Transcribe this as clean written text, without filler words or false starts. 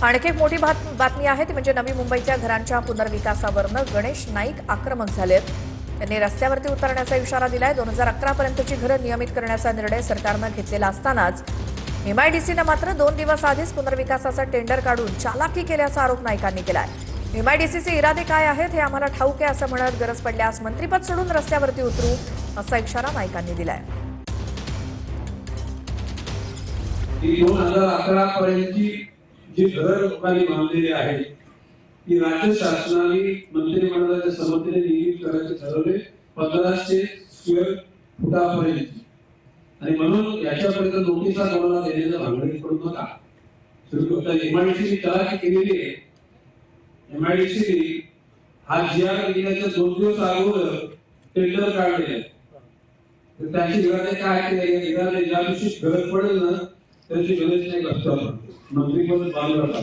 आणखी एक मोठी बातमी आहे ती म्हणजे नवी मुंबईच्या घरांच्या पुनर्विकासावरनं गणेश नाईक आक्रमक झालेत। त्यांनी रस्त्यावरती उतरण्याचा इशारा दिलाय। 2011 पर्यंतची घरं नियमित करण्याचा निर्णय सरकारनं घेतलेला असतानाच एमआयडीसीनं मात्र 2 दिवस आधीच पुनर्विकासाचा टेंडर काढून चालाकी केल्याचा आरोप नाईकांनी केलाय। एमआयडीसीचे इरादे काय आहेत हे आम्हाला ठाऊक आहे असं म्हणत गरज पडल्यास मंत्रिपद सोडून रस्त्यावरती उतरू असा इशारा नाईकांनी दिलाय। 2011 पर्यंतची जी घरं लोकांनी बांधलेली आहेत ती राज्य शासनाने मंत्रिमंडळाच्या संमतीने नियमित करायचे ठरवले 1500 स्क्वेअर फुटापर्यंत। आणि म्हणून याच्यापर्यंत नोटिसा कोणाला देण्याचा भानगडीत पडू नका। एमआयडीसी तयारी केलेली आहे। एमआयडीसी हा जीआर दिल्याच्या 2 दिवस अगोदर टेंडर काढलेले आहे। तर त्याची इरादे काय केले इरादे ज्या दिवशी गरज पडेल ना त्याची गरज नाही करतो मंत्रिपद बांधलं